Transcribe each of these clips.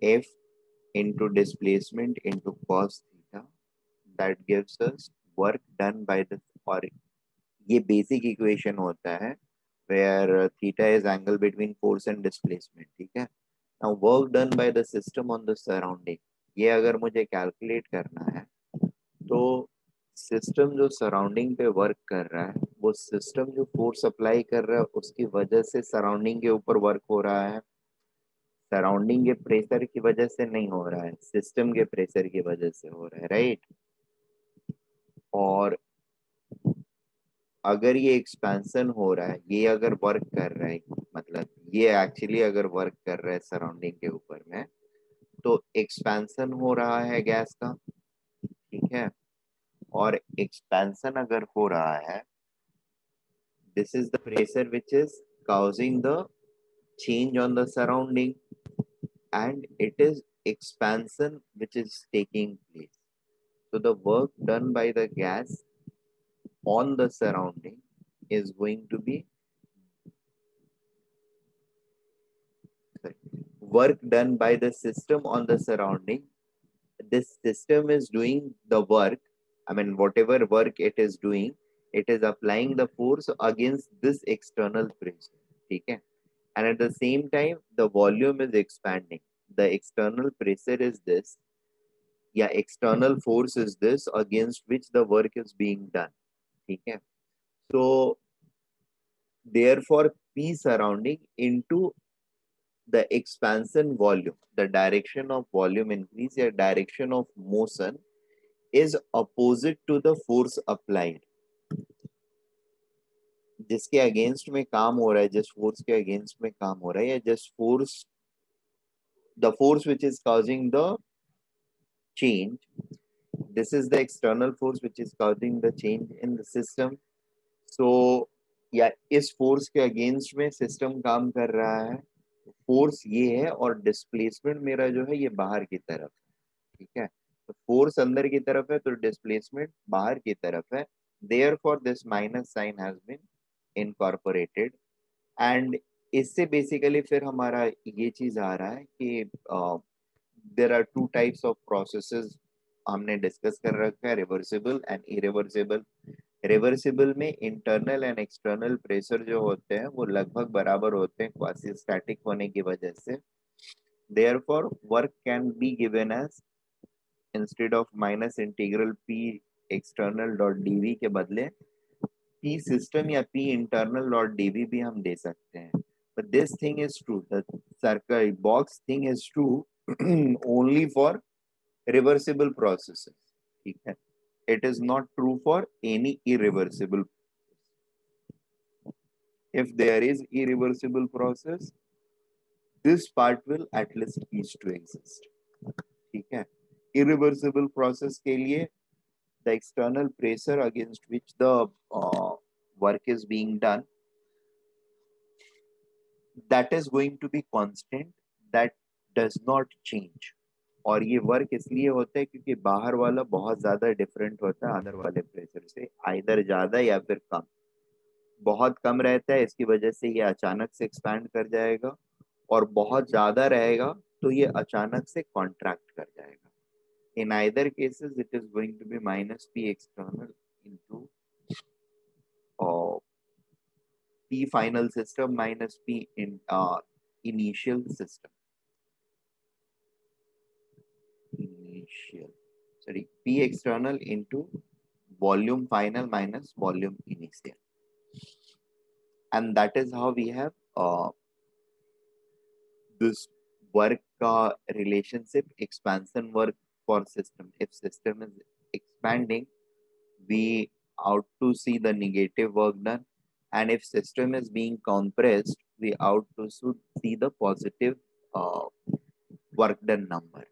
F into displacement into cos theta, that gives us work done by the, और ये basic equation होता है where theta is angle between force and displacement, ठीक है। now work done by the system on the surrounding, ये अगर मुझे calculate करना है तो सिस्टम जो सराउंडिंग पे वर्क कर रहा है, वो सिस्टम जो फोर्स अप्लाई कर रहा है उसकी वजह से सराउंडिंग के ऊपर वर्क हो रहा है, सराउंडिंग के प्रेशर की वजह से नहीं हो रहा है, सिस्टम के प्रेशर की वजह से हो रहा है, राइट। और अगर ये एक्सपेंशन हो रहा है, ये अगर वर्क कर रहा है, मतलब ये एक्चुअली अगर वर्क कर रहा है सराउंडिंग के ऊपर में, तो एक्सपेंशन हो रहा है गैस का, ठीक है। और एक्सपेंशन अगर हो रहा है, this is the pressure which is causing the change on the surrounding, and it is expansion which is taking place. So the work done by the gas on the surrounding is going to be, sorry, work done by the system on the surrounding. This system is doing the work, I mean whatever work it is doing, it is applying the force against this external pressure, ठीक है। And at the same time the volume is expanding, the external pressure is this, या external force is this against which the work is being done, ठीक है। So therefore P surrounding into the expansion volume, the direction of volume increase या direction of motion is opposite to the force applied, जिसके against में काम हो रहा है, जिस फोर्स के अगेंस्ट में काम हो रहा है, या जिस force, the force which is causing the change, this is the external force which is causing the change in the system. So या इस फोर्स के अगेंस्ट में सिस्टम काम कर रहा है, फोर्स ये है और डिस्प्लेसमेंट मेरा जो है ये बाहर की तरफ है, ठीक है। तो फोर्स अंदर की तरफ है तो डिस्प्लेसमेंट बाहर की तरफ है, therefore this minus sign has been incorporated। And इससे बेसिकली फिर हमारा ये चीज आ रहा है कि there are two types of processes हमने डिस्कस कर रखा है, रिवर्सिबल एंड इरिवर्सिबल। रिवर्सिबल में इंटरनल एंड एक्सटर्नल प्रेशर जो होते हैं वो लगभग बराबर होते हैं क्वासी स्टैटिक होने की वजह से, therefore work can be given as, instead of minus integral P external dot dV के बदले P system या P internal dot dv भी हम दे सकते हैं। But this thing is true, the circle box thing is true only for reversible processes, ठीक है। It is not true for any irreversible। If there is irreversible process, this part will at least cease to exist, ठीक है। Irreversible process के लिए the external pressure against which the work is being done, that is going to be constant, that does not change। और ये work इसलिए होता है क्योंकि बाहर वाला बहुत ज्यादा डिफरेंट होता है अंदर वाले प्रेशर से, आइदर ज्यादा या फिर कम। बहुत कम रहता है इसकी वजह से ये अचानक से एक्सपैंड कर जाएगा, और बहुत ज्यादा रहेगा तो ये अचानक से कॉन्ट्रैक्ट कर जाएगा। In either cases it is going to be minus P external into P final system minus P in initial system. Initial, sorry, P external into volume final minus volume initial. And that is how we have this work relationship, expansion work for system. If system is expanding, we out to see the negative work done, and if system is being compressed, we out to see the positive work done number,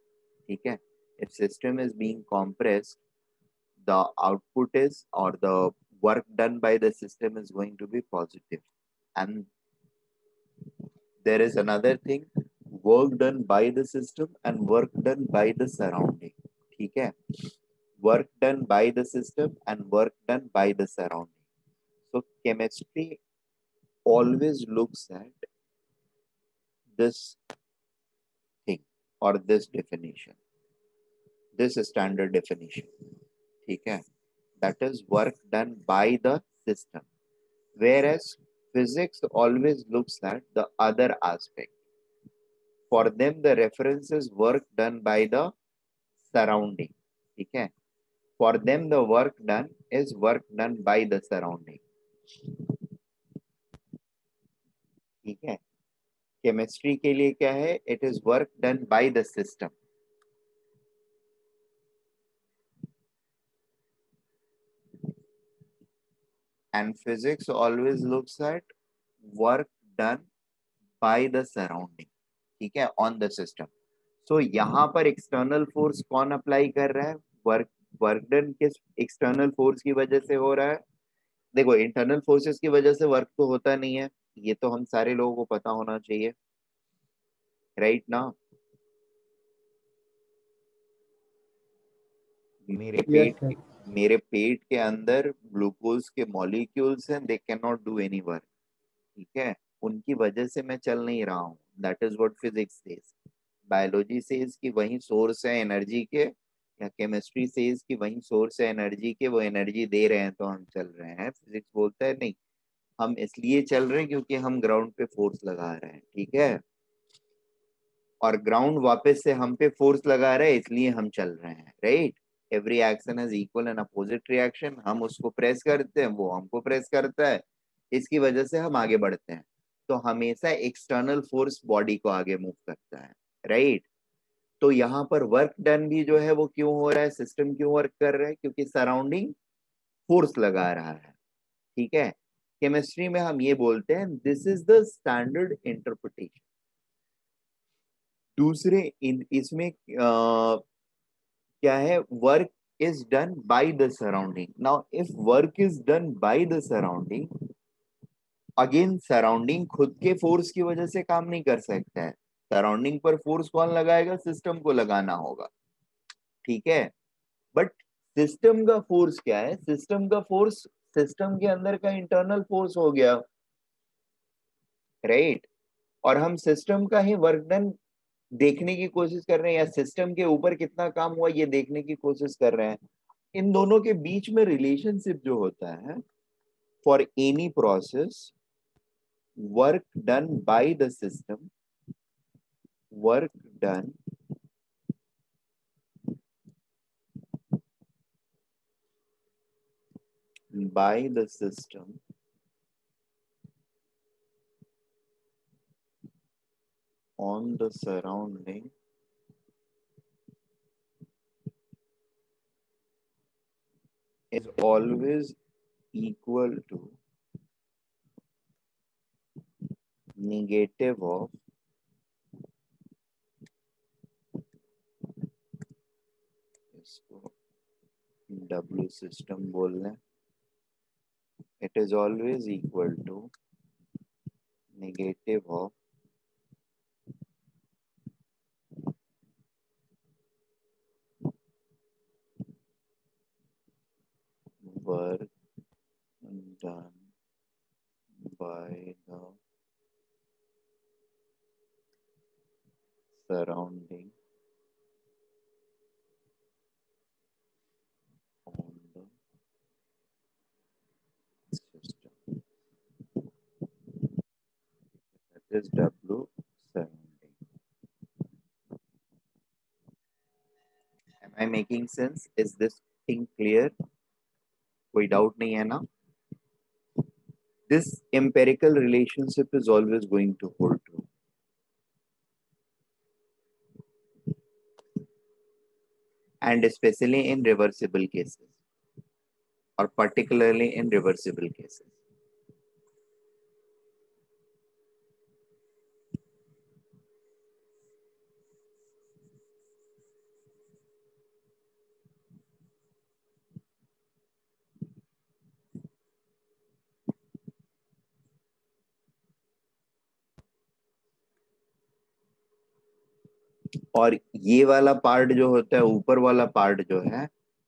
ठीक है। if system is being compressed, the output is, or the work done by the system is going to be positive। and there is another thing, work done by the system and work done by the surrounding, ठीक है। work done by the system and work done by the surrounding। So chemistry always looks at this thing, और this definition, this standard definition, ठीक है, that is work done by the system, whereas physics always looks at the other aspect. For them the reference is work done by the surrounding, ठीक है, for them the work done is work done by the surrounding, ठीक है, chemistry के लिए क्या है, it is work done by the system, and physics always looks at work done by the surrounding, ठीक है, ऑन द सिस्टम। सो यहाँ पर एक्सटर्नल फोर्स कौन अप्लाई कर रहा है, वर्क, वर्क डन किस एक्सटर्नल फोर्स की वजह से हो रहा है, देखो इंटरनल फोर्सेस की वजह से वर्क तो होता नहीं है, ये तो हम सारे लोगों को पता होना चाहिए, राइट ना। मेरे Yes, पेट sir. के मेरे पेट के अंदर ग्लूकोज के मॉलिक्यूल्स हैं, they can not do any work, ठीक है, उनकी वजह से मैं चल नहीं रहा हूँ, that is what physics says. Biology says कि वही सोर्स है एनर्जी के, या केमिस्ट्री सेज कि वही सोर्स है एनर्जी के, वो एनर्जी दे रहे हैं तो हम चल रहे हैं। फिजिक्स बोलता है नहीं, हम इसलिए चल रहे हैं क्योंकि हम ग्राउंड पे फोर्स लगा रहे हैं, ठीक है, और ग्राउंड वापस से हम पे फोर्स लगा रहा है इसलिए हम चल रहे हैं, right. Every action has equal and opposite reaction, हम उसको प्रेस करते हैं, वो हमको प्रेस करता है, इसकी वजह से हम आगे बढ़ते हैं। तो हमेशा एक्सटर्नल फोर्स बॉडी को आगे मूव करता है, राइट। तो यहाँ पर वर्क डन भी जो है वो क्यों हो रहा है, सिस्टम क्यों वर्क कर रहा है, क्योंकि सराउंडिंग फोर्स लगा रहा है, ठीक है। केमिस्ट्री में हम ये बोलते हैं this is the standard interpretation. दूसरे इसमें क्या है, work is done by the surrounding. Now if work is done by the surrounding, again surrounding खुद के फोर्स की वजह से काम नहीं कर सकता है, सराउंडिंग पर फोर्स कौन लगाएगा, सिस्टम को लगाना होगा, ठीक है। बट सिस्टम का फोर्स क्या है, सिस्टम का फोर्स सिस्टम के अंदर का इंटरनल फोर्स हो गया, राइट। और हम सिस्टम का ही वर्क डन देखने की कोशिश कर रहे हैं, या सिस्टम के ऊपर कितना काम हुआ ये देखने की कोशिश कर रहे हैं। इन दोनों के बीच में रिलेशनशिप जो होता है, for any process, work done by the system, work done by the system on the surrounding is always equal to negative of इसको W system बोल लें, it is always equal to negative of work done by the surrounding on the system, that is W surrounding. Am I making sense? Is this thing clear? कोई doubt नहीं है ना? This empirical relationship is always going to hold true. And especially in reversible cases, or particularly in reversible cases. और ये वाला part जो होता है, ऊपर वाला पार्ट जो है,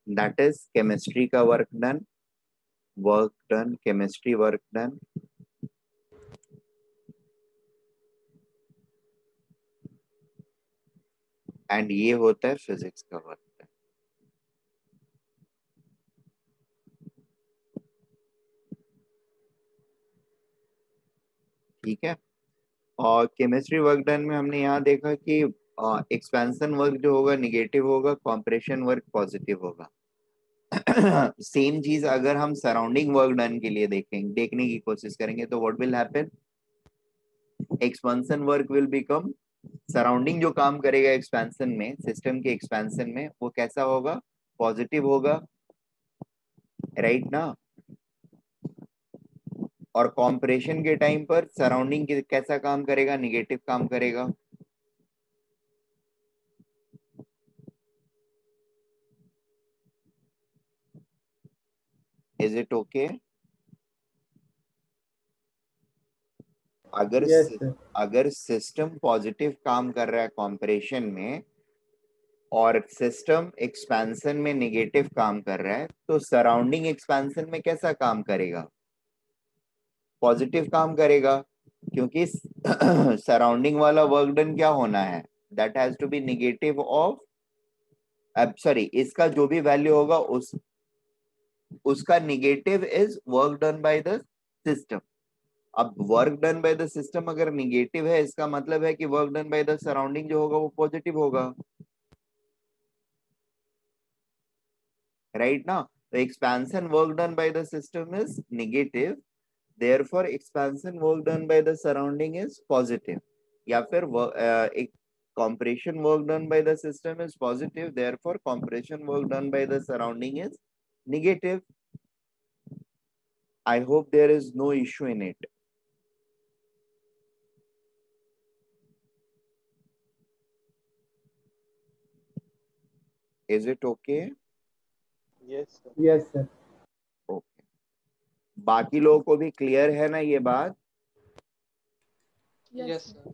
दैट इज केमिस्ट्री का work done, chemistry work done, and ये होता है फिजिक्स का वर्क। ठीक है। और केमिस्ट्री वर्क डन में हमने यहाँ देखा कि एक्सपेंशन वर्क जो होगा निगेटिव होगा, कॉम्प्रेशन वर्क पॉजिटिव होगा। सेम चीज अगर हम सराउंडिंग वर्क डन के लिए देखने की कोशिश करेंगे तो what will happen, expansion work will become, surrounding जो काम करेगा एक्सपेंशन में, सिस्टम के एक्सपेंशन में, वो कैसा होगा, पॉजिटिव होगा, राइट ना। और कॉम्प्रेशन के टाइम पर सराउंडिंग कैसा काम करेगा, निगेटिव काम करेगा। Is it okay? अगर यस सर। अगर सिस्टम पॉजिटिव काम कर रहा है कॉम्प्रेशन में और सिस्टम एक्सपेंशन में नेगेटिव काम कर रहा है, तो सराउंडिंग एक्सपेंशन में कैसा काम करेगा, पॉजिटिव काम करेगा, क्योंकि सराउंडिंग वाला वर्क डन क्या होना है, that has to be negative of, sorry, इसका जो भी वैल्यू होगा उसका negative is work done by the system. अब work done by the system अगर निगेटिव है, इसका मतलब है कि work done by the surrounding जो होगा वो पॉजिटिव होगा, राइट ना। तो expansion work done by the system is negative, therefore expansion work done by the surrounding is positive. या फिर एक compression work done by the system is positive, therefore compression work done by the surrounding is negative. I hope there is no issue in it. Is it okay? Yes sir. Yes sir. Okay. बाकी लोगों को भी clear है ना ये बात? Yes sir.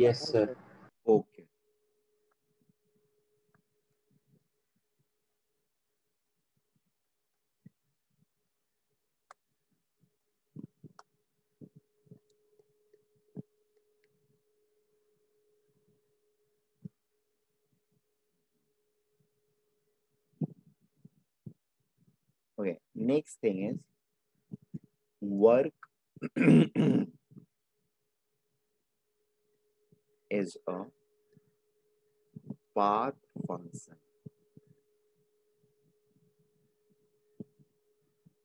Yes sir. Okay. Okay. Next thing is work is a path function.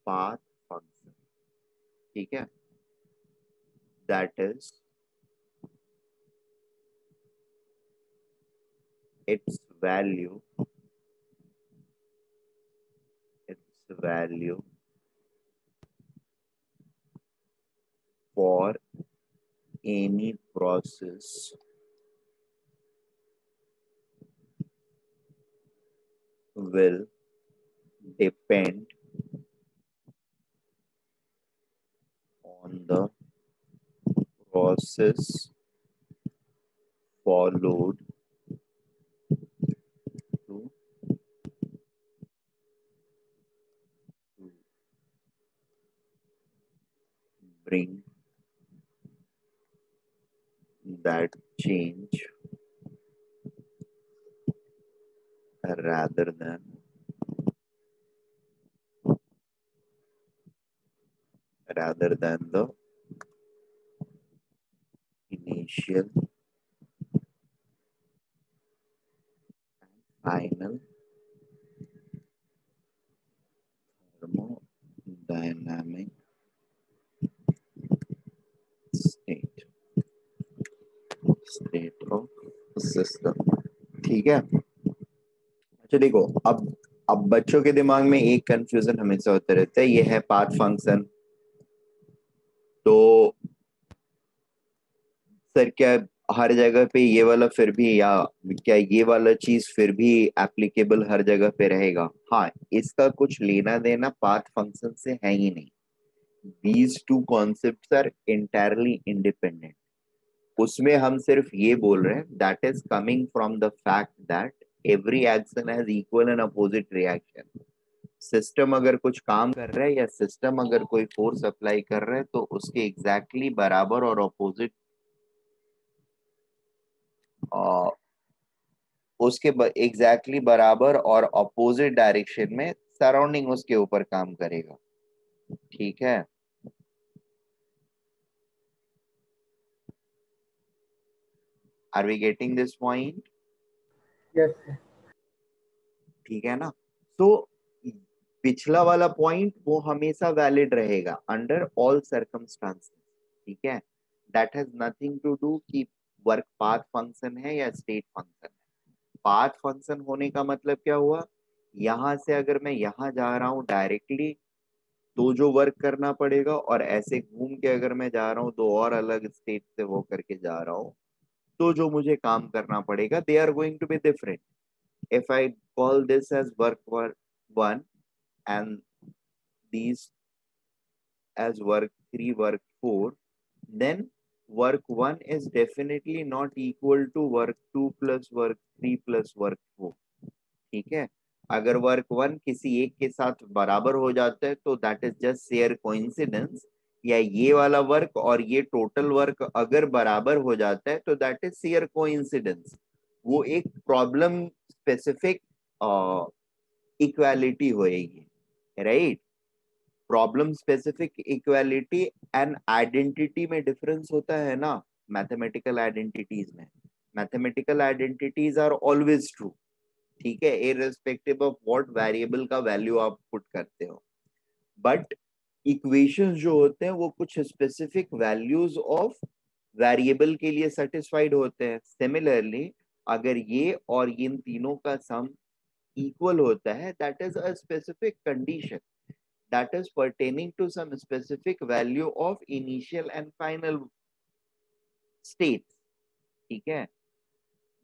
Path function. ठीक है? That is its value. Its value for any process will depend on the process followed to bring that change rather than the initial final thermodynamic state of system। ठीक है। अच्छा देखो, अब बच्चों के दिमाग में एक कंफ्यूजन हमेशा होता रहता है, ये है पाथ फंक्शन, तो सर क्या हर जगह पे ये वाला फिर भी, या क्या ये वाला चीज फिर भी एप्लीकेबल हर जगह पे रहेगा? हाँ, इसका कुछ लेना देना पाथ फंक्शन से है ही नहीं। These two concepts are entirely independent. उसमें हम सिर्फ ये बोल रहे हैं that is coming from the fact that every action has equal and opposite reaction. System अगर कुछ काम कर रहा है या सिस्टम अगर कोई फोर्स अप्लाई कर रहा है तो उसके एग्जैक्टली बराबर और ऑपोजिट उसके एग्जैक्टली बराबर और ऑपोजिट डायरेक्शन में सराउंडिंग उसके ऊपर काम करेगा। ठीक है, are we getting this point? Yes, sir. ठीक है ना। तो पिछला वाला पॉइंट वो हमेशा वैलिड रहेगा अंडर ऑल सर्कमस्टांसेस। ठीक है, that has nothing to do कि वर्क पाथ फंक्शन है या स्टेट फंक्शन है। पाथ फंक्शन होने का मतलब क्या हुआ, यहां से अगर मैं यहां जा रहा हूं डायरेक्टली तो जो वर्क करना पड़ेगा, और ऐसे घूम के अगर मैं जा रहा हूँ दो और अलग स्टेट से वो करके जा रहा हूँ तो जो मुझे काम करना पड़ेगा they are going to be different. If I call this as work 1 and these as work 3 work 4, then work 1 is definitely not equal to work 2 plus work 3 plus work 4। ठीक है, अगर वर्क 1 किसी एक के साथ बराबर हो जाता है तो that is just share coincidence, या ये वाला वर्क और ये टोटल वर्क अगर बराबर हो जाता है तो दैट इज शेयर कोइंसिडेंस। वो एक प्रॉब्लम स्पेसिफिक इक्वालिटी होएगी, right. Problem specific equality and identity में डिफरेंस होता है ना, मैथमेटिकल आइडेंटिटीज में। Mathematical identities are always true, ठीक है, इररिस्पेक्टिव ऑफ व्हाट वेरिएबल का वैल्यू आप पुट करते हो। बट इक्वेशंस जो होते हैं वो कुछ स्पेसिफिक वैल्यूज ऑफ वेरिएबल के लिए सेटिस्फाइड होते हैं। सिमिलरली अगर ये और इन तीनों का सम इक्वल होता है that is a specific condition that is pertaining to some specific value of initial and final states। ठीक है,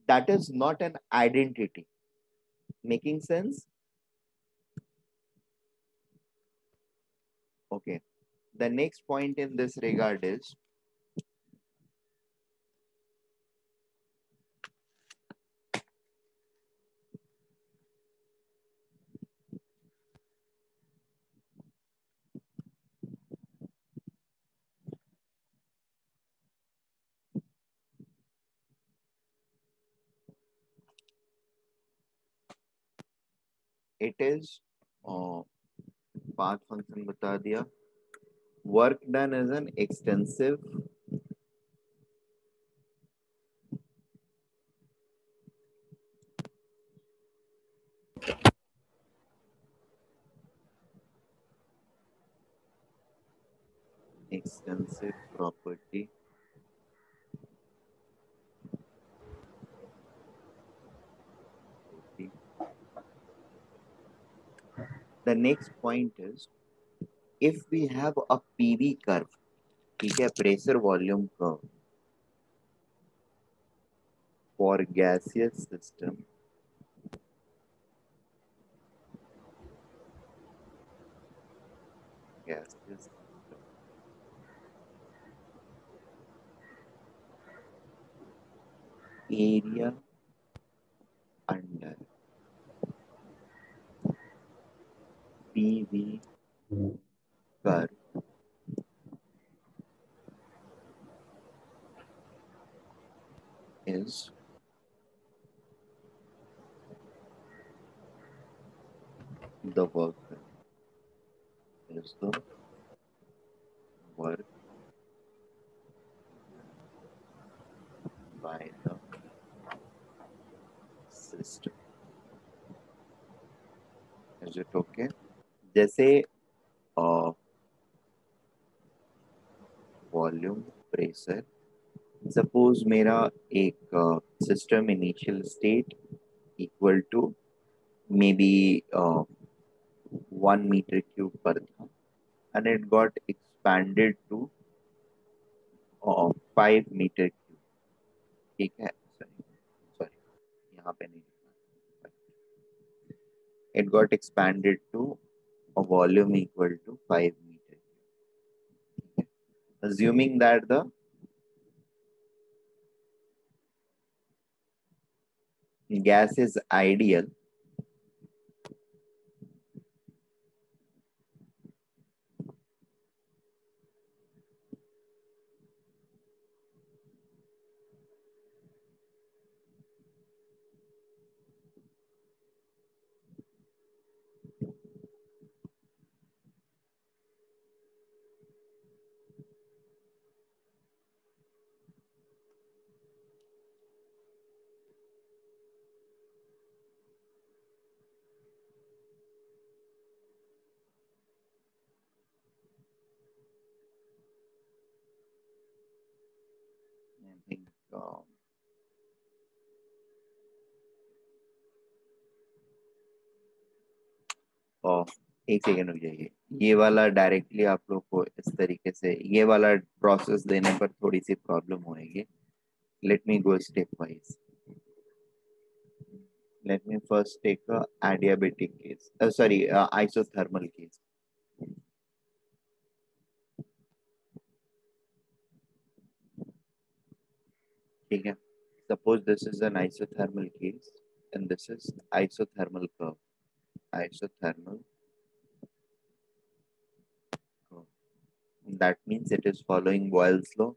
that is not an identity। making sense? Okay, the next point in this regard is it is path function बता दिया। work done is an extensive property the next point is if we have a PV curve, ठीक है, pressure volume curve for gaseous system, gaseous system area under PV curve is the work done, is the work by the system। Is it okay? जैसे volume pressure, suppose मेरा एक system initial state equal to maybe 1 metre cube पर था and it got expanded to 5 metre cube. ठीक है, sorry sorry यहाँ पे नहीं लिखना। it got expanded to a volume equal to 5 metre. assuming that the gas is ideal, और एक सेकेंड रुक जाइए, ये वाला डायरेक्टली आप लोग को इस तरीके से ये वाला प्रोसेस देने पर थोड़ी सी प्रॉब्लम होएगी. Let me go step wise. Let me first take a adiabatic case. Sorry, isothermal case. ठीक है. Suppose this is an isothermal case and this is isothermal curve. Isothermal curve. That means it is following Boyle's law,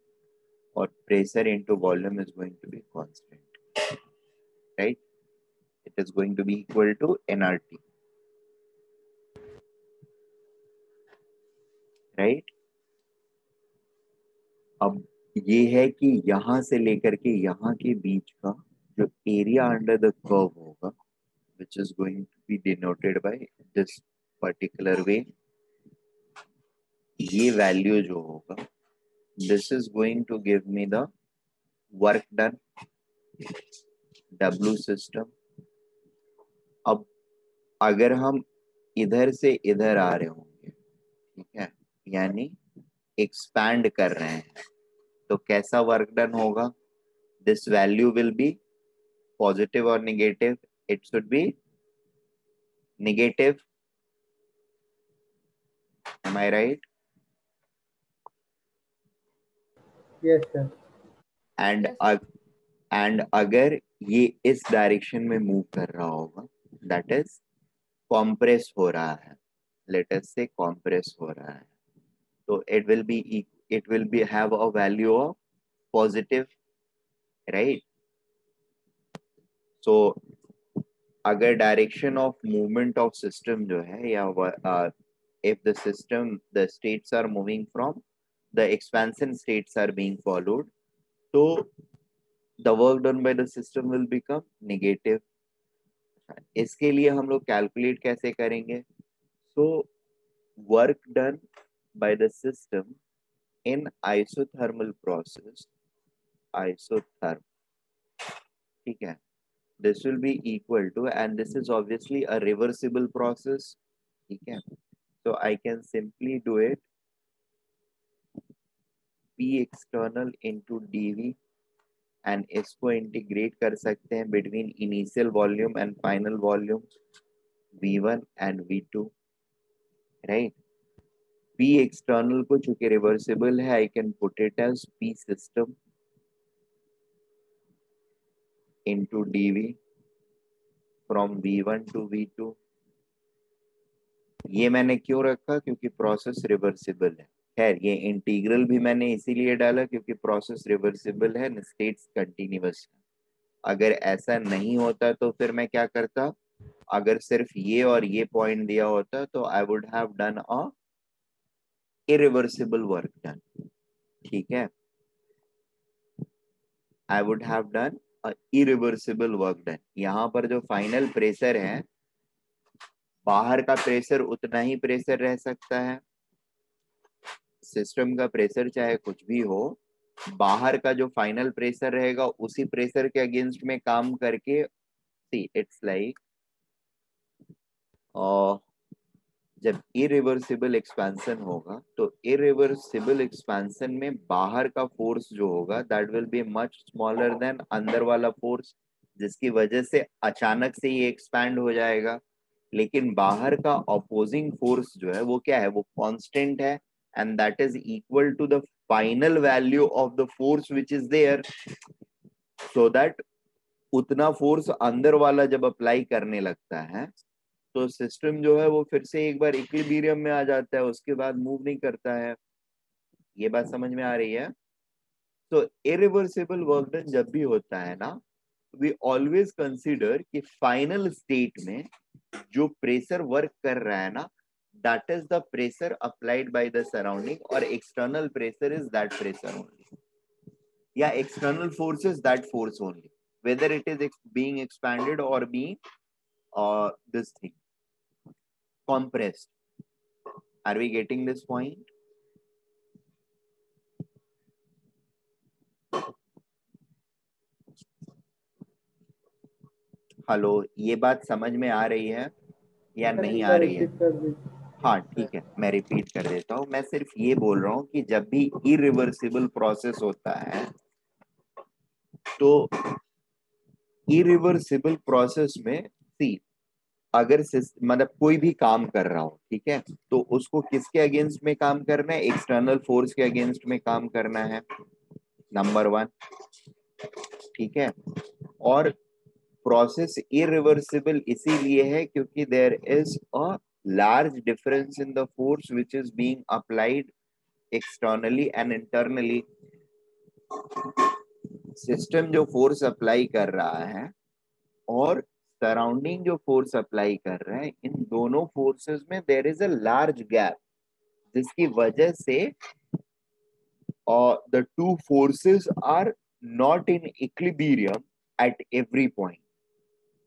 or pressure into volume is going to be constant, right? It is going to be equal to nRT, right? अब ये है कि यहां से लेकर के यहाँ के बीच का जो एरिया अंडर द कर्व होगा, which is going to be denoted by this particular way, ये वैल्यू जो होगा, this is going to give me the work done, W system. अब अगर हम इधर से इधर आ रहे होंगे, ठीक है, यानी एक्सपैंड कर रहे हैं, तो कैसा वर्क डन होगा? This value will be positive और negative. It should be negative. Am I right? Yes, sir. And अगर ये इस डायरेक्शन में मूव कर रहा होगा, दैट इज कॉम्प्रेस हो रहा है, लेट अस से कॉम्प्रेस हो रहा है, तो it will be have a value of positive, right? So अगर direction of movement of system जो है, या if the states are moving from the expansion states are being followed, so the work done by the system will become negative. इसके लिए हम लोग calculate कैसे करेंगे? So work done by the system in isothermal process, isotherm, ठीक है, this will be equal to, and this is obviously a reversible process, ठीक है, so I can simply do it P external into dV, and इसको integrate कर सकते हैं between initial volume and final volume V1 and V2, right? P external को चूंकि reversible है, I can put it as P system into dV from V1 to V2. ये मैंने क्यों रखा? क्योंकि प्रोसेस रिवर्सिबल है. खैर, ये इंटीग्रल भी मैंने इसीलिए डाला क्योंकि प्रोसेस रिवर्सिबल है, स्टेट्स कंटिन्यूअस है. अगर ऐसा नहीं होता तो फिर मैं क्या करता? अगर सिर्फ ये और ये पॉइंट दिया होता तो I would have done a irreversible work done, ठीक है, I would have done a irreversible work done. यहाँ पर जो फाइनल प्रेशर है, बाहर का प्रेशर उतना ही प्रेशर रह सकता है, सिस्टम का प्रेशर चाहे कुछ भी हो, बाहर का जो फाइनल प्रेशर रहेगा उसी प्रेशर के अगेंस्ट में काम करके, सी इट्स लाइक जब इरिवर्सिबल एक्सपेंशन होगा तो इरिवर्सिबल एक्सपेंशन में बाहर का फोर्स जो होगा that will be much smaller than अंदर वाला फोर्स, जिसकी वजह से अचानक से ये एक्सपैंड हो जाएगा. लेकिन बाहर का ऑपोजिंग फोर्स जो है वो क्या है? वो कांस्टेंट है, and that is equal to the final value of the force which is there, so that उतना फोर्स अंदर वाला जब अप्लाई करने लगता है तो सिस्टम जो है वो फिर से एक बार इक्विलिब्रियम में आ जाता है, उसके बाद मूव नहीं करता है. ये बात समझ में आ रही है? तो इरिवर्सिबल वर्क डन जब भी होता है ना, वी ऑलवेज कंसीडर कि फाइनल स्टेट में जो प्रेशर वर्क कर रहा है ना, that is the pressure applied by the surrounding, और external pressure is that pressure only, या external force is that force only, whether it is being expanded or being this thing compressed. Are we getting this point? Hello, ये बात समझ में आ रही है? या sir नहीं एक आ बार रही है? रिपीट कर दीजिए। हाँ ठीक है, मैं रिपीट कर देता हूँ। मैं सिर्फ ये बोल रहा हूँ कि जब भी इरिवर्सिबल प्रोसेस होता है तो इरिवर्सिबल प्रोसेस में सी, अगर मतलब कोई भी काम कर रहा हो, ठीक है, तो उसको किसके अगेंस्ट में काम करना है? एक्सटर्नल फोर्स के अगेंस्ट में काम करना है, नंबर वन। ठीक है, और प्रोसेस इरिवर्सिबल इसीलिए है क्योंकि there is a large difference in the force which is being applied externally and internally. System जो फोर्स अप्लाई कर रहा है और सराउंडिंग जो फोर्स अप्लाई कर रहा है, इन दोनों फोर्सेस में there is a large gap, जिसकी वजह से the two forces are not in equilibrium at every point.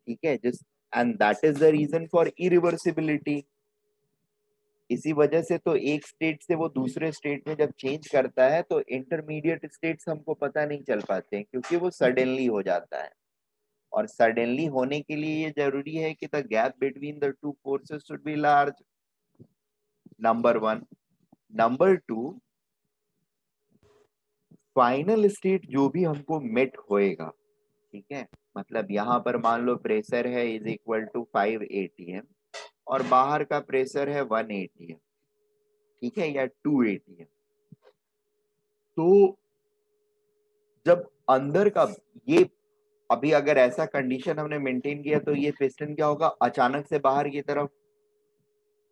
ठीक है, जिस and that is the reason for irreversibility. इसी वजह से तो एक स्टेट से वो दूसरे स्टेट में जब चेंज करता है तो इंटरमीडिएट स्टेट्स हमको पता नहीं चल पाते हैं, क्योंकि वो सडनली हो जाता है। और सडनली होने के लिए ये जरूरी है कि the gap between the two forces should be large, number one. Number two, final state जो भी हमको मेट होएगा, ठीक है, मतलब यहाँ पर मान लो प्रेशर है इज इक्वल टू 5 atm और बाहर का प्रेशर है 1 atm, ठीक है, या 2 atm। तो जब अंदर का ये, अभी अगर ऐसा कंडीशन हमने मेंटेन किया तो ये पिस्टन क्या होगा, अचानक से बाहर की तरफ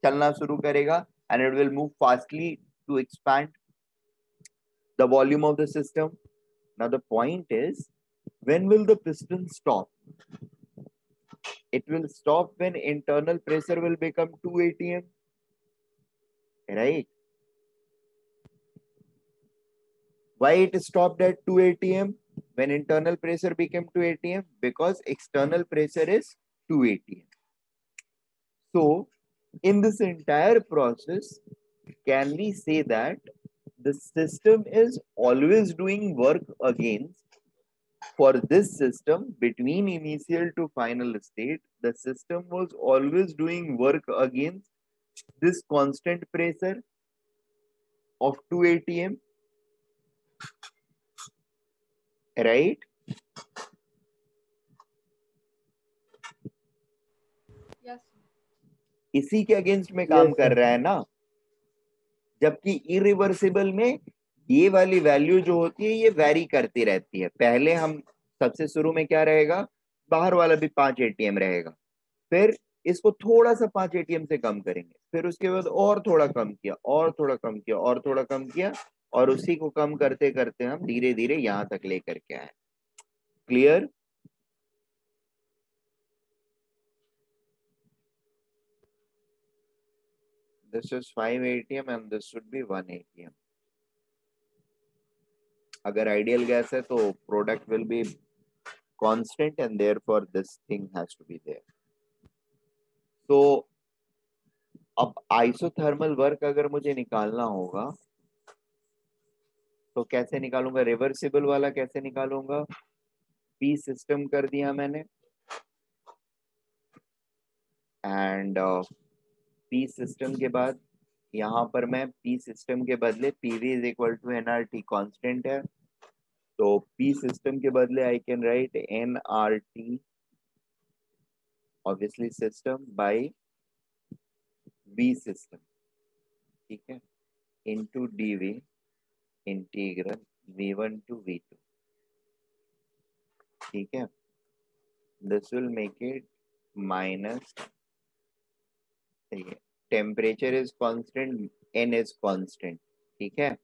चलना शुरू करेगा and it will move fastly to expand the volume of the system. Now the point is, when will the piston stop? It will stop when internal pressure will become 2 atm, right? Why it stopped at 2 atm when internal pressure became 2 atm? Because external pressure is 2 atm. So in this entire process, can we say that the system is always doing work against, for this system between initial to final state, the system was always doing work against this constant pressure of 2 atm, right? Yes. इसी के against में काम yes कर sir. रहा है ना। जबकि irreversible में ये वाली वैल्यू जो होती है ये वेरी करती रहती है। पहले हम सबसे शुरू में क्या रहेगा, बाहर वाला भी 5 atm रहेगा, फिर इसको थोड़ा सा 5 atm से कम करेंगे, फिर उसके बाद और थोड़ा कम किया, और थोड़ा कम किया, और थोड़ा कम किया, और उसी को कम करते करते हम धीरे धीरे यहां तक लेकर के आए। Clear? This is 5 atm and this should be 1 atm। अगर आइडियल गैस है तो product will be constant and therefore this thing has to be there. तो अब आइसोथर्मल वर्क अगर मुझे निकालना होगा तो कैसे निकालूंगा? रिवर्सिबल वाला कैसे निकालूंगा? पी सिस्टम कर दिया मैंने, एंड पी सिस्टम के बाद यहाँ पर मैं पी सिस्टम के बदले PV is equal to n R T constant है, तो पी सिस्टम के बदले I can write n R T obviously system by V system, ठीक है, into d V integral v1 to v2, ठीक है। This will make it minus, temperature is constant, n is constant, ठीक है,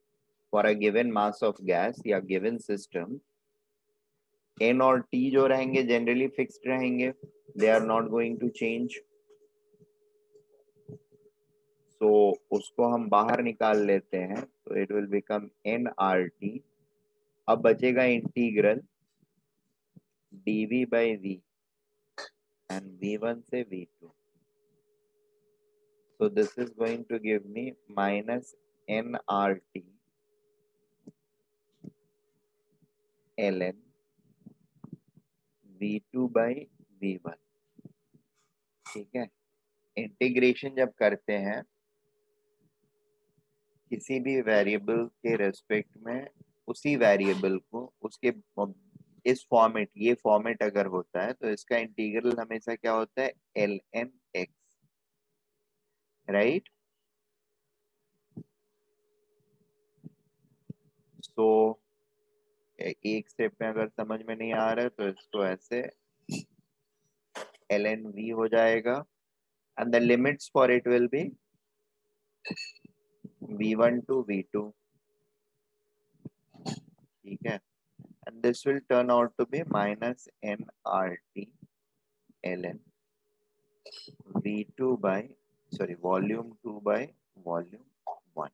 for a given mass of gas या given system n और T जो रहेंगे जनरली फिक्स्ड रहेंगे, दे are not going to change. So उसको हम बाहर निकाल लेते हैं तो it will become N R T. अब बचेगा integral D V by V and v1 से v2, so this is going to give me minus nRT ln v2 by v1, ठीक है। इंटीग्रेशन जब करते हैं किसी भी वेरिएबल के रेस्पेक्ट में, उसी वेरिएबल को उसके इस फॉर्मेट, ये फॉर्मेट अगर होता है तो इसका इंटीग्रल हमेशा क्या होता है, ln x, राइट। सो एक स्टेप में अगर समझ में नहीं आ रहा है तो इसको ऐसे ln v हो जाएगा, and the limits for it will be v1 to v2, ठीक है, and this will turn out to be minus nRT ln v2 by, sorry, volume 2 by volume 1.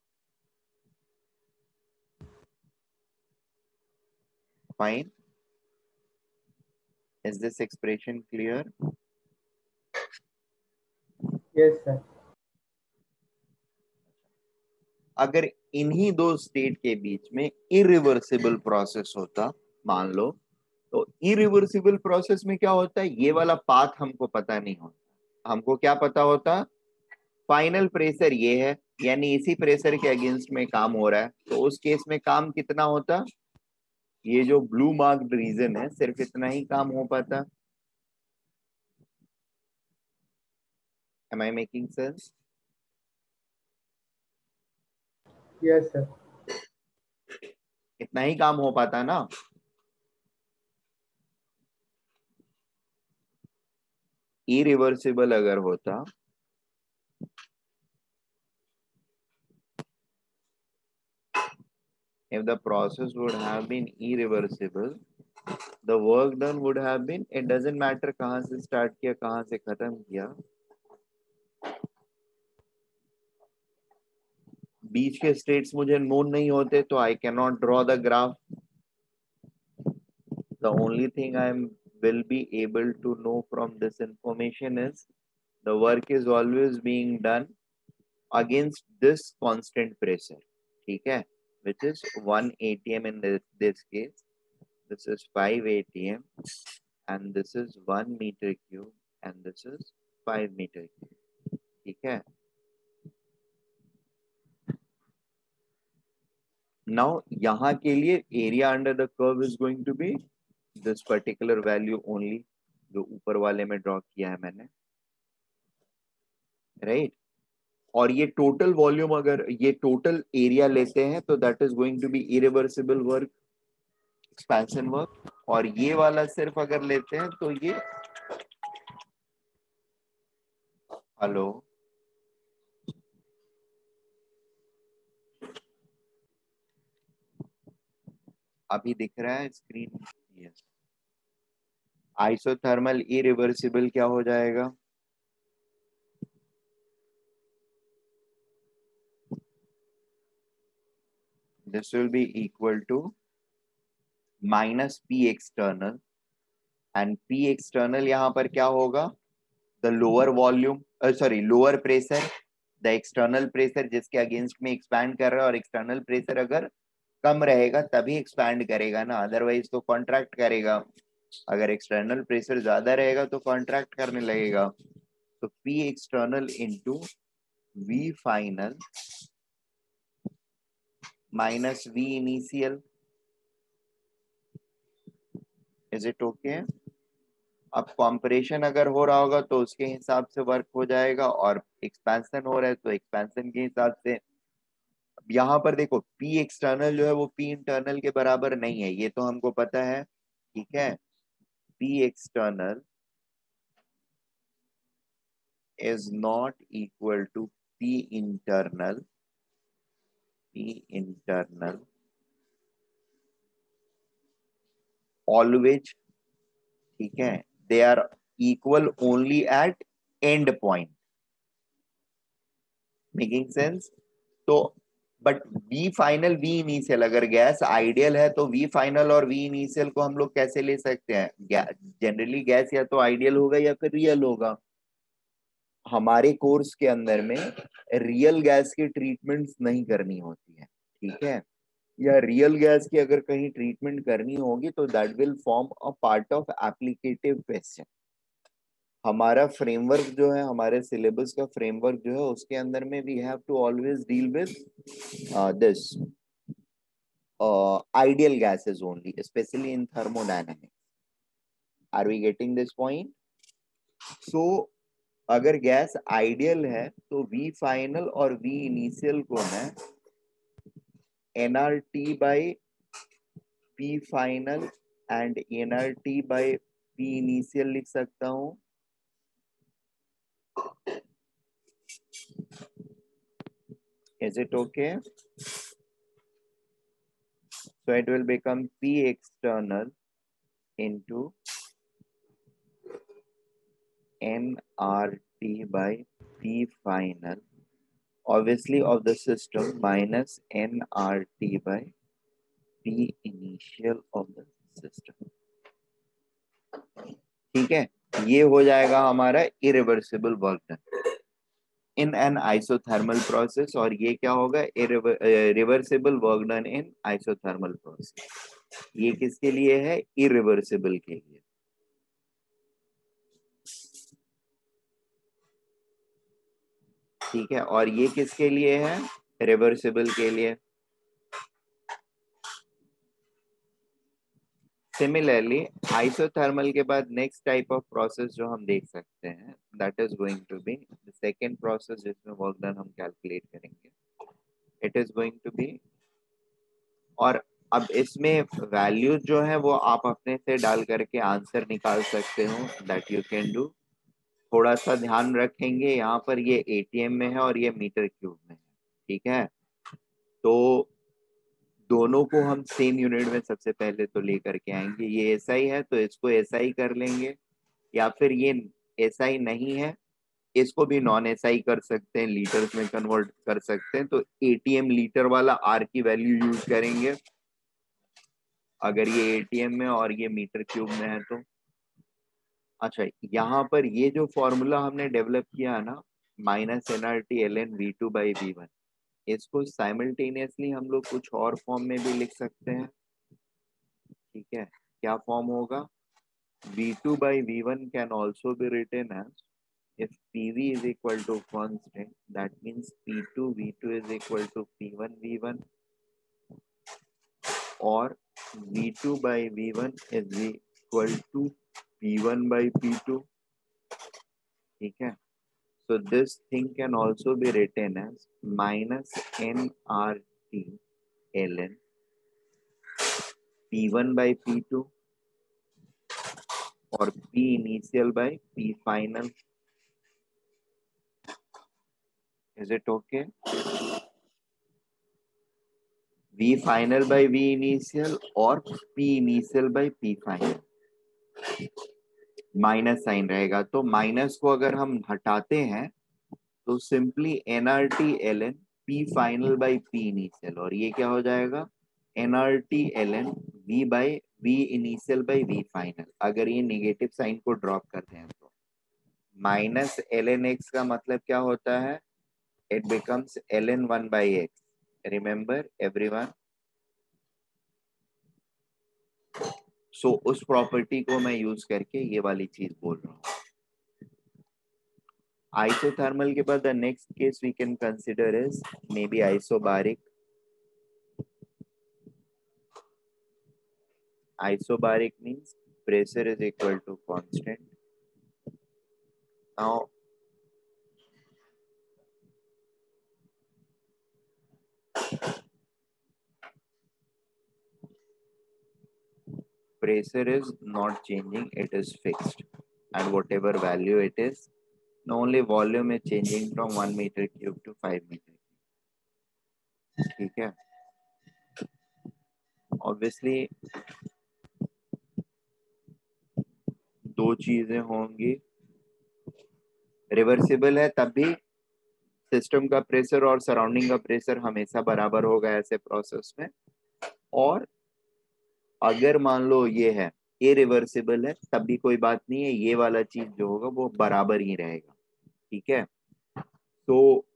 Fine. Is this expression clear? Yes, sir. अगर इन्हीं दो state के बीच में irreversible process होता, मान लो, तो इरिवर्सिबल प्रोसेस में क्या होता है, ये वाला पाथ हमको पता नहीं होता। हमको क्या पता होता, फाइनल प्रेशर ये है, यानी इसी प्रेशर के अगेंस्ट में काम हो रहा है, तो उस केस में काम कितना होता, ये जो ब्लू मार्क्ड रीजन है सिर्फ इतना ही काम हो पाता। Am I making sense? Yes, sir. इतना ही काम हो पाता ना। इरिवर्सिबल अगर होता, if the process would have been irreversible, the work done would have been, it doesn't matter कहां से स्टार्ट किया कहां से खत्म किया, बीच के स्टेट्स मुझे नोन नहीं होते तो I can not draw the graph. The only thing I will be able to know from this information is the work is always being done against this constant pressure, ठीक है, which is 1 atm in this case, this is 5 atm, and this is 1 meter cube, and this is 5 meter cube, ठीक है। Now यहाँ के लिए area under the curve is going to be this particular value only, जो ऊपर वाले में draw किया है मैंने, राइट। और ये टोटल वॉल्यूम, अगर ये टोटल एरिया लेते हैं तो that is going to be irreversible work, expansion work. और ये वाला सिर्फ अगर लेते हैं तो ये, हेलो, अभी दिख रहा है स्क्रीन? यस। आइसोथर्मल इरिवर्सिबल क्या हो जाएगा, this will be equal to minus P external, and P external यहां पर क्या होगा, the lower volume, sorry lower pressure, the external pressure जिसके अगेंस्ट में एक्सपैंड कर रहा है, और एक्सटर्नल प्रेशर अगर कम रहेगा तभी एक्सपैंड करेगा ना, अदरवाइज तो कॉन्ट्रैक्ट करेगा। अगर एक्सटर्नल प्रेशर ज्यादा रहेगा तो कॉन्ट्रैक्ट करने लगेगा। तो P external into V final minus V initial, is it okay? अब कॉम्प्रेशन अगर हो रहा होगा तो उसके हिसाब से वर्क हो जाएगा, और एक्सपेंशन हो रहा है तो एक्सपेंशन के हिसाब से। यहाँ पर देखो पी एक्सटर्नल जो है वो पी इंटरनल के बराबर नहीं है, ये तो हमको पता है, ठीक है। P external is not equal to P internal always, ठीक है, they are equal only at end point, making sense? तो but V final V initial, अगर गैस आइडियल है तो V फाइनल और V इनिशियल को हम लोग कैसे ले सकते हैं, जनरली गैस या तो आइडियल होगा या फिर रियल होगा। हमारे कोर्स के अंदर में रियल गैस की ट्रीटमेंट्स नहीं करनी होती है, ठीक है, या रियल गैस की अगर कहीं ट्रीटमेंट करनी होगी तो that will form a part of applicative question. हमारा फ्रेमवर्क जो है, हमारे सिलेबस का फ्रेमवर्क जो है, उसके अंदर में we have to always deal with this ideal gases only, especially in thermodynamics. Are we getting this point? So अगर गैस आइडियल है तो V फाइनल और V इनिशियल को मैं nRT by P final and nRT by P initial लिख सकता हूं. Is it okay? So it will become P external into nRT by P final, obviously of the system, minus nRT by P initial of the system. ठीक है, ये हो जाएगा हमारा irreversible work done in an isothermal process. और ये क्या होगा, reversible work done in isothermal process. ये किसके लिए है, इरिवर्सिबल के लिए. ठीक है, और ये किसके लिए है, रिवर्सिबल के लिए. सिमिलरली आइसोथर्मल के बाद नेक्स्ट टाइप ऑफ प्रोसेस जो हम देख सकते हैं, that is going to be the second process जिसमें वर्क डन हम कैलकुलेट करेंगे. It is going to be, और अब इसमें वैल्यूज जो है वो आप अपने से डाल करके आंसर निकाल सकते हो, दैट यू कैन डू. थोड़ा सा ध्यान रखेंगे, यहाँ पर ये एटीएम में है और ये मीटर क्यूब में है. ठीक है, तो दोनों को हम सेम यूनिट में सबसे पहले तो लेकर के आएंगे. ये एसआई है तो इसको एसआई कर लेंगे, या फिर ये एसआई नहीं है इसको भी नॉन एसआई कर सकते हैं, लीटर्स में कन्वर्ट कर सकते हैं. तो एटीएम लीटर वाला आर की वैल्यू यूज करेंगे अगर ये एटीएम में और ये मीटर क्यूब में है तो. अच्छा, यहाँ पर ये जो फॉर्मूला हमने डेवलप किया है ना, minus nRT L N V two by V one, इसको साइमल्टेनियसली हम लोग कुछ और फॉर्म में भी लिख सकते हैं. ठीक है, क्या फॉर्म होगा, V2 by V1 can also be written as, if PV is equal to constant, that means P2 V2 is equal to P1 V1, or V2 by V1 is equal to P1 by P2. ठीक है, so this thing can also be written as minus nRT ln P1 by P2 और P initial by P final. Is it okay? V final by V initial और P initial by P final. Minus sign रहेगा, तो माइनस को अगर हम हटाते हैं तो simply nRT ln P final by P initial, और ये क्या हो जाएगा, nRT ln V by V initial by V final. अगर ये नेगेटिव साइन को ड्रॉप करते हैं तो माइनस ln x का मतलब क्या होता है, it becomes ln 1 by x. Remember everyone? सो उस प्रॉपर्टी को मैं यूज करके ये वाली चीज बोल रहा हूँ. आइसोथर्मल के बाद the next case we can consider is maybe isobaric. Isobaric means pressure is equal to constant. Now pressure is not changing, it is fixed, and whatever value it is, the only volume is changing from 1 meter cube to 5 meter cube. ठीक है, obviously दो चीजें होंगी, reversible है तब भी system का pressure और सराउंडिंग का प्रेशर हमेशा बराबर होगा ऐसे प्रोसेस में, और अगर मान लो ये है इरिवर्सिबल है तब भी कोई बात नहीं है, ये वाला चीज जो होगा वो बराबर ही रहेगा. ठीक है, तो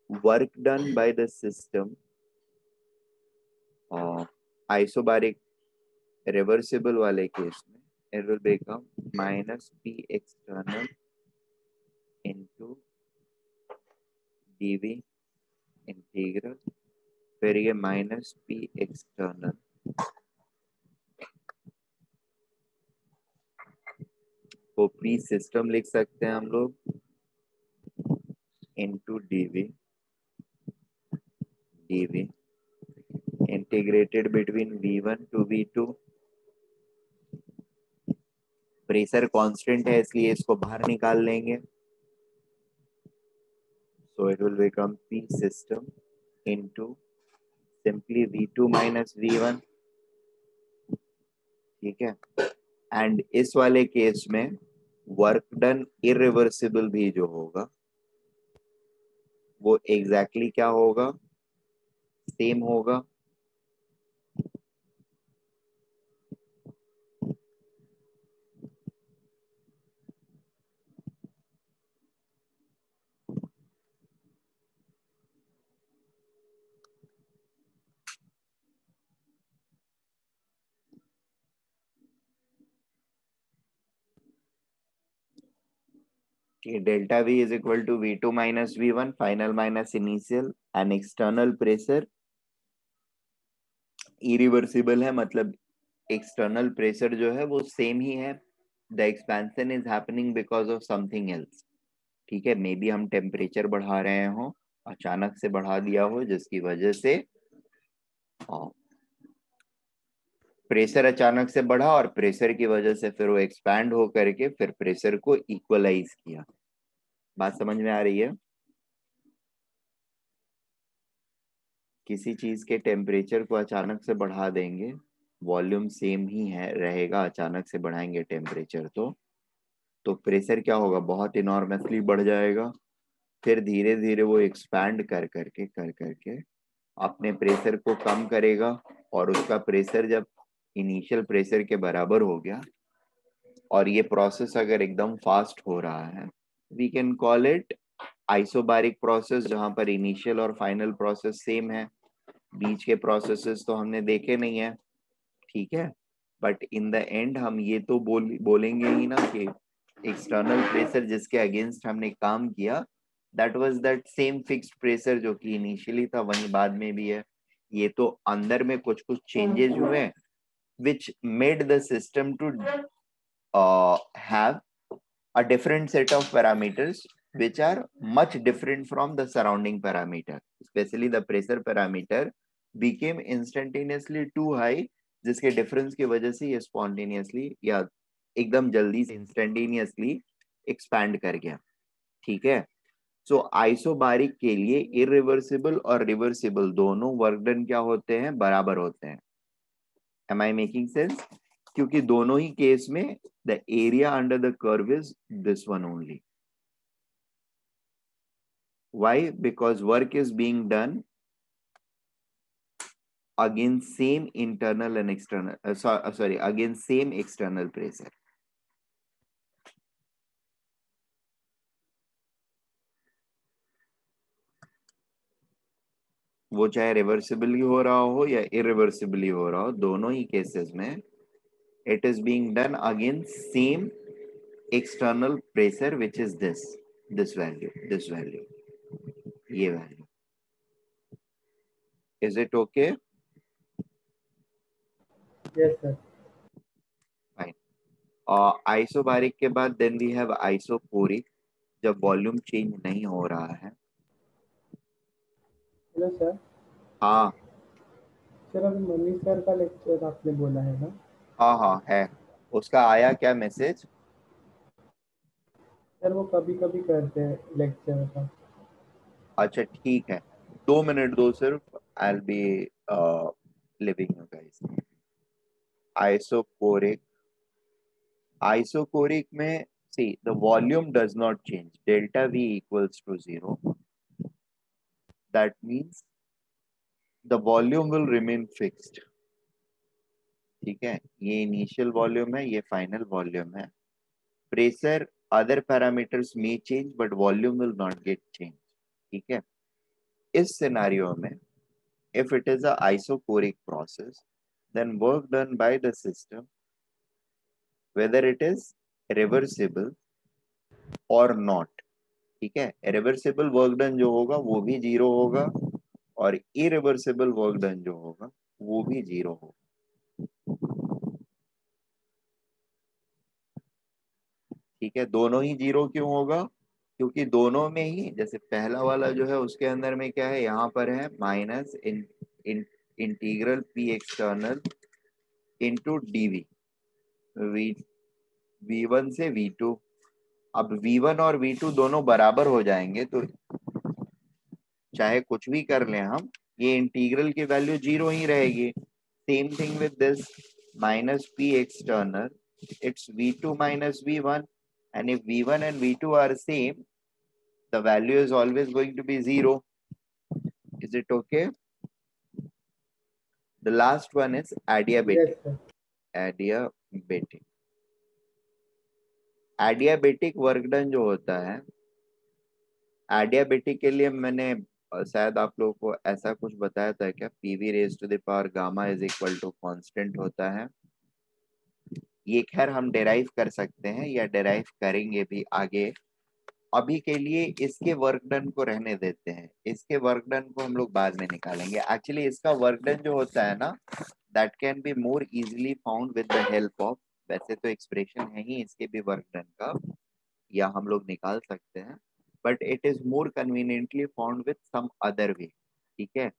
work done by the system isobaric reversible वाले केस में it will become minus P external into dV integral, फिर ये माइनस P एक्सटर्नल को P सिस्टम लिख सकते हैं हम लोग into dV integrated between V1 to V2। Pressure constant है इसलिए इसको बाहर निकाल लेंगे, so it will become P system into simply V2 minus V1। ठीक है, एंड इस वाले केस में वर्क डन इरिवर्सिबल भी जो होगा वो एग्जैक्टली क्या होगा, सेम होगा। Delta V is equal to V2 minus V1 final minus initial, and external pressure irreversible है, मतलब एक्सटर्नल प्रेशर जो है वो सेम ही है, the expansion is happening because of something else. ठीक है, मे बी हम टेम्परेचर बढ़ा रहे हो, अचानक से बढ़ा दिया हो जिसकी वजह से प्रेशर अचानक से बढ़ा और प्रेशर की वजह से फिर वो एक्सपैंड हो करके फिर प्रेशर को इक्वलाइज किया। बात समझ में आ रही है? किसी चीज के टेम्परेचर को अचानक से बढ़ा देंगे, वॉल्यूम सेम ही है रहेगा, अचानक से बढ़ाएंगे टेम्परेचर तो प्रेशर क्या होगा, बहुत इनॉर्मसली बढ़ जाएगा, फिर धीरे धीरे वो एक्सपैंड कर करके अपने प्रेशर को कम करेगा, और उसका प्रेशर जब इनिशियल प्रेशर के बराबर हो गया, और ये प्रोसेस अगर एकदम फास्ट हो रहा है, we can call it isobaric process, जहां पर इनिशियल और फाइनल प्रोसेस सेम है। बीच के प्रोसेसेस तो हमने देखे नहीं है, ठीक है, बट इन द एंड हम ये तो बोलेंगे ही ना कि एक्सटर्नल प्रेशर जिसके अगेंस्ट हमने काम किया, that was that same fixed pressure जो कि इनिशियली था वही बाद में भी है। ये तो अंदर में कुछ कुछ चेंजेस हुए which made the system to have a different set of parameters which are much different from the surrounding parameter, especially the pressure parameter became instantaneously too high, जिसके डिफरेंस की वजह से ये स्पॉन्टेनियसली या एकदम जल्दी से इंस्टेंटेनियसली एक्सपैंड कर गया। ठीक है, सो आइसोबारिक के लिए इरिवर्सिबल और रिवर्सिबल दोनों वर्क डन क्या होते हैं, बराबर होते हैं। Am I making sense? क्योंकि दोनों ही केस में the area under the curve is this one only. Why? Because work is being done against same internal and external, against same external pressure. वो चाहे रिवर्सिबली हो रहा हो या इरिवर्सिबली हो रहा हो, दोनों ही केसेस में it is being done against same external pressure, which is this value, ये value. Is it okay? Yes, sir. Fine. Isobaric के बाद देन वी हैव आइसोकोरिक, जब वॉल्यूम चेंज नहीं हो रहा है। Hello sir. हाँ सर अभी मनीष सर का लेक्चर आपने बोला है ना? हाँ हाँ है, उसका आया क्या मैसेज? सर वो कभी कभी करते हैं लेक्चर का। अच्छा ठीक है, 2 मिनट दो सिर्फ, I will be leaving you guys. Isochoric, isochoric में see the volume does not change, delta V equals to 0, that means the volume will remain fixed. ठीक है, ये इनिशियल वॉल्यूम है, ये फाइनल वॉल्यूम है। Pressure other parameters may change but volume will not get changed। ठीक है, इस scenario में if it is a isochoric process then work done by the system whether it is reversible or not. ठीक है, reversible work done जो होगा वो भी 0 होगा और इरिवर्सिबल वर्क डन जो होगा वो भी 0 होगा। ठीक है, दोनों ही 0 क्यों होगा? क्योंकि दोनों में ही, जैसे पहला वाला जो है उसके अंदर में क्या है, यहाँ पर है minus integral P external into dV V1 से V2। अब V1 और V2 दोनों बराबर हो जाएंगे तो चाहे कुछ भी कर लें हम, ये इंटीग्रल की वैल्यू 0 ही रहेगी। Same thing with this minus P external, it's V2 minus V1, and if V1 and V2 are same, the value is always going to be 0. Is it okay? The last one is adiabatic. Yes, sir. Adiabatic. Adiabatic work done जो होता है, adiabatic के लिए मैंने शायद आप लोगों को ऐसा कुछ बताया था क्या, PV raise to the power gamma is equal to constant होता है। ये खैर हम डेराइव कर सकते हैं या डेराइव करेंगे भी आगे। अभी के लिए इसके वर्क डन को रहने देते हैं, इसके वर्क डन को हम लोग बाद में निकालेंगे। एक्चुअली इसका वर्क डन जो होता है ना, that can be more easily found with the help of, वैसे तो एक्सप्रेशन है ही इसके भी वर्क डन का, या हम लोग निकाल सकते हैं, but it is more conveniently found with some other way. ठीक है,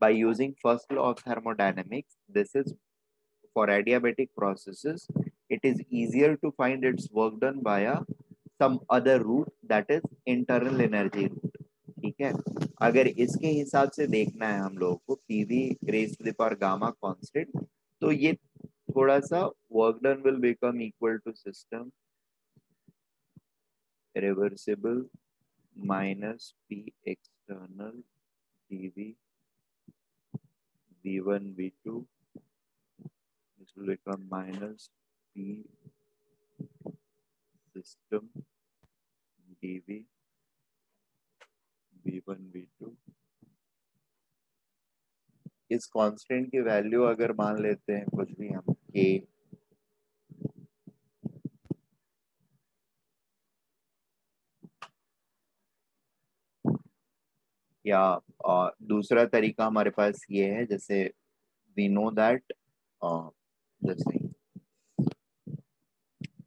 by using first law of thermodynamics, this is for adiabatic processes, it is easier to find its work done via some other route, that is internal energy route। ठीक है, अगर इसके हिसाब से देखना है हम लोगों को PV raise to the power gamma constant, तो ये थोड़ा सा work done will become equal to system reversible minus P external dV V1 V2, this will become minus P system dV V1 V2। इस कांस्टेंट की value अगर मान लेते हैं कुछ भी हम K, या दूसरा तरीका हमारे पास ये है, जैसे वी नो दैट, जैसे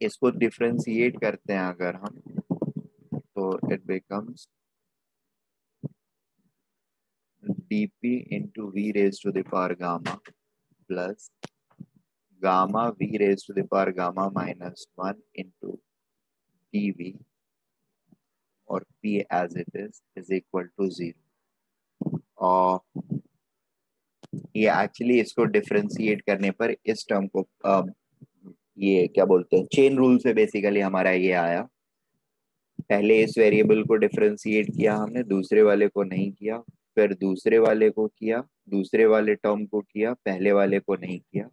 इसको डिफरेंशिएट करते हैं अगर हम, तो it becomes dP into V raised to the power gamma plus gamma V raised to the power gamma minus 1 into dV, और P as it is equal to 0। और ये एक्चुअली इसको डिफरेंशिएट करने पर इस टर्म को ये क्या बोलते हैं, चेन रूल से बेसिकली हमारा ये आया। पहले इस वेरिएबल को डिफरेंशिएट किया हमने, दूसरे वाले को नहीं किया, फिर दूसरे वाले को किया, दूसरे वाले टर्म को किया, पहले वाले को नहीं किया।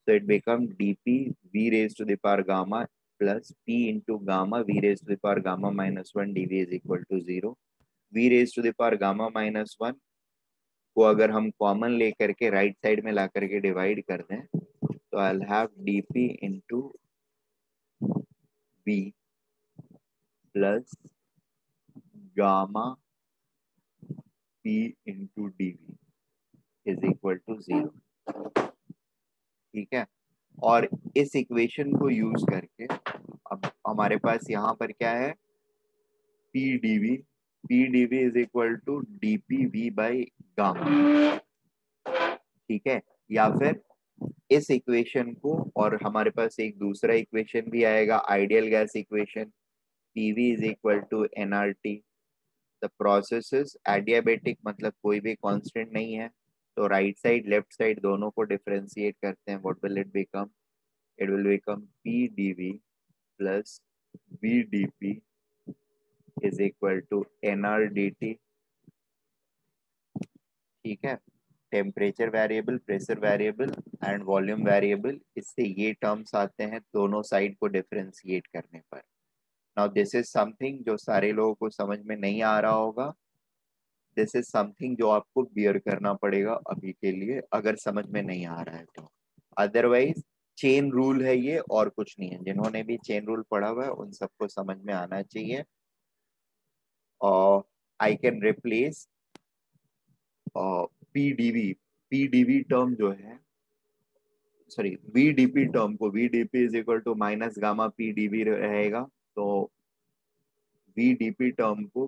So it become dP V raised to the power gamma plus P into gamma V raised to the power gamma minus 1 dV is equal to 0। V raised to the power gamma minus 1 को अगर हम common लेकर के right side में ला करके divide कर दें, तो I'll have dP into V plus gamma P into dV is equal to 0। ठीक है, और इस इक्वेशन को यूज करके अब हमारे पास यहाँ पर क्या है, P dV is equal to dPV by gamma। ठीक है, या फिर इस इक्वेशन को, और हमारे पास एक दूसरा इक्वेशन भी आएगा, ideal gas equation, PV is equal to nRT। The process is adiabatic, मतलब कोई भी कांस्टेंट नहीं है, तो राइट साइड लेफ्ट साइड दोनों को डिफरेंशिएट करते हैं। What will it become? It will become P dV plus V dP is equal to nR dt। ठीक है, temperature variable, pressure variable and volume variable, इससे ये टर्म्स आते हैं दोनों साइड को डिफरेंशिएट करने पर। नाउ दिस इज समथिंग जो सारे लोगों को समझ में नहीं आ रहा होगा, दिस इज समथिंग जो आपको बियर करना पड़ेगा अभी के लिए, अगर समझ में नहीं आ रहा है तो। अदरवाइज चेन रूल है ये, और कुछ नहीं है। जिन्होंने भी चेन रूल पढ़ा हुआ है उन सबको समझ में आना चाहिए। और I can replace PdV, PdV term जो है, सॉरी वीडीपी टर्म को, VdP is equal to minus gamma PdV रहेगा। तो वीडीपी टर्म को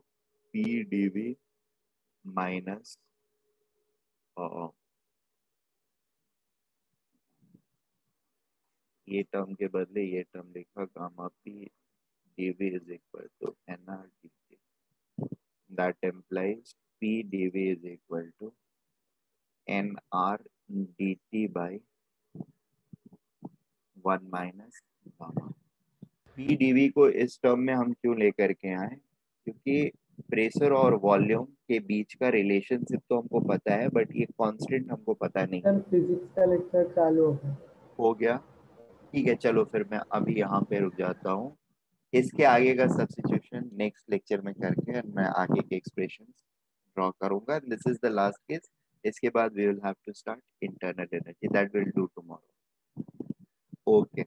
पीडीवी माइनस ये टर्म के बदले ये टर्म लिखा, gamma P dV is equal to n R d T, that implies P dV is equal to n R d T by 1 minus gamma. P dV को इस term में हम क्यों लेकर के आए, क्योंकि प्रेशर और वॉल्यूम के बीच का रिलेशनशिप तो हमको पता है, बट ये कांस्टेंट हमको पता नहीं सर है। फिजिक्स का लेक्चर चालू हो गया। हो गया, ठीक है, चलो फिर मैं अभी यहाँ पे रुक जाता हूँ। इसके आगे का सब्स्टिट्यूशन नेक्स्ट लेक्चर में करके मैं आगे के एक्सप्रेशन ड्रॉ करूंगा। This is the last case. इसके बाद we will have to start internal energy, that will do tomorrow. Okay.